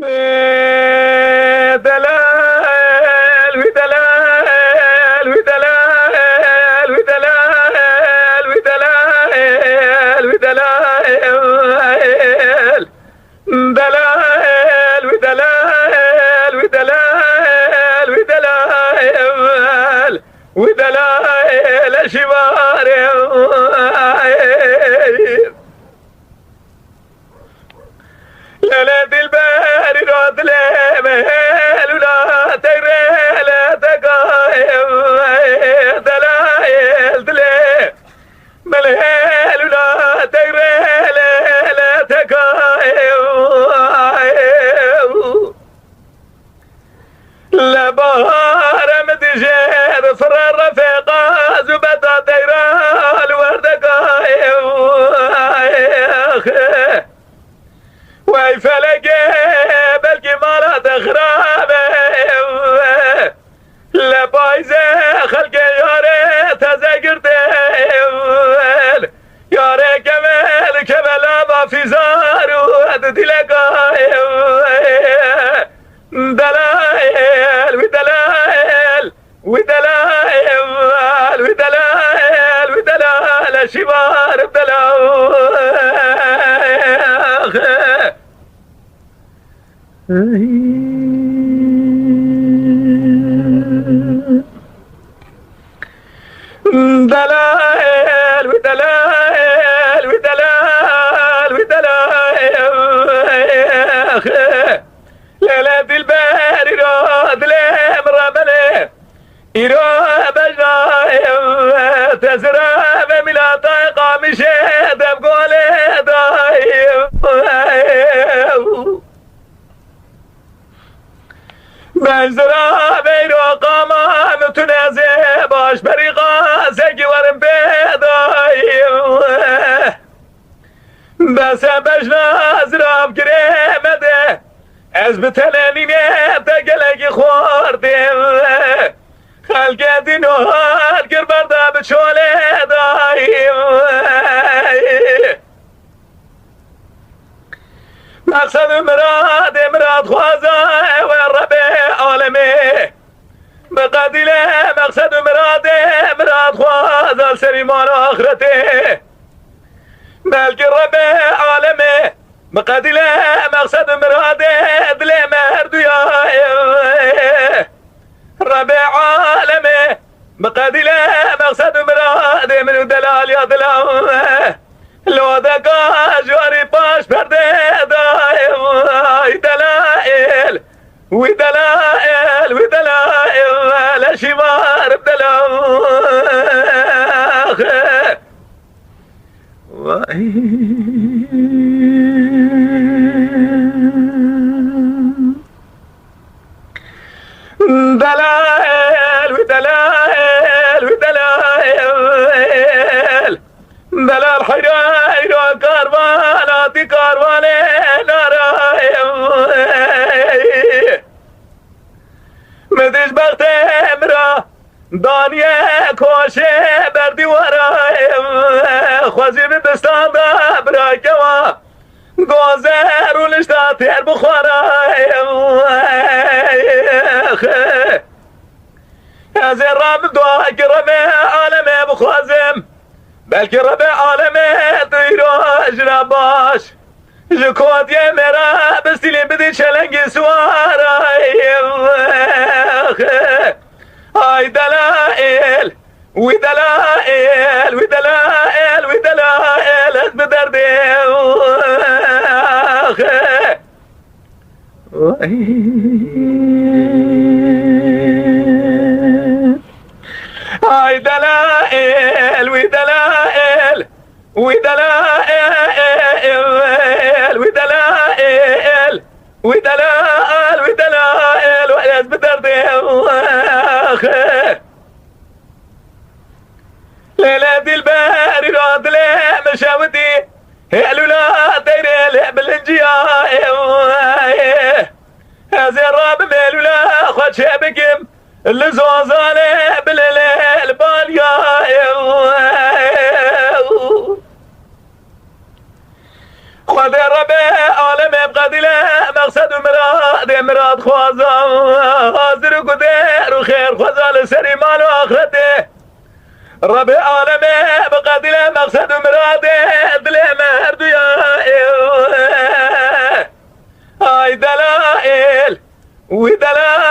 ودلال ودلال ودلال ودلال ودلال ودلال دلال ودلال ودلال ودلال ودلال شبار ليلة الباري رد لمهل ولا تقري لا تقايم دلايل دلي ملهل ولا تقري لا تقايم لا بهار متجاد صر الرفيقة زبدة تقري الورد قايم ويفلقي بالقمارات خرابه لا بايزه خلقي يا ريت ازقرتي يا ريت كمال كمال ما في زار ودي لقاي دلايل ودلايل ودلايل ودلايل ودلايل شبار بدلاو دلائل ودلائل ودلائل ودلائل ليلة الباري راد لهم رمله يروح بجايم تزرع بملا طاقة مشيت بقولي دايم بجرا بيرو قاما متنازع باش بريقا سجي ورم بيضايم بس بجنا زراب كريمده از بتلاني تقلق خوردم خلق دينوهار قربردا بشولي دايم مقصد مراد خوازا والربي عالمي بقديله مقصد مراد خوازا سريمان آخرته بلك الربي عالمي بقديله مقصد مراد دل مردويا ربي عالمي بقديله مقصد مراد من دلال يا دلال لو دقا جواري باش برده دايم دلائل ودلائل ودلائل شمار بدلاو دلائل ودلائل ودلائل دلال حراير كارواناتي كارواني نارايم مدش بخت امرا دانية كوشي بردي ورايم خوزي بستان دا براكوا گوزر و لشتا تیر بخورایم از رب دعا کرم عالم بخوازم بلکه رب عالم دیروش را باش جکوت یه مرا بستیلی بدی چلنگی سوارایم ای دلائل و دلائل و دلائل و دلائل از بدردیم ای دلائل و دلائل و دلائل و دلائل و دلائل و دلائل و از بدردیم ليلة الباري راد لي مشاودي هلولا دايري لي بالنجيا هذا الراب ميلولا خد شابكم اللي زوزالي بالليل باليا خد الرب عالم بقدي له مقصد مراد دي مراد خوازا حاضر قدير وخير خوازا لسري مال واخرته رب العالمين بقدر مقصد مراده دل مرد يا هاي دلائل ودلائل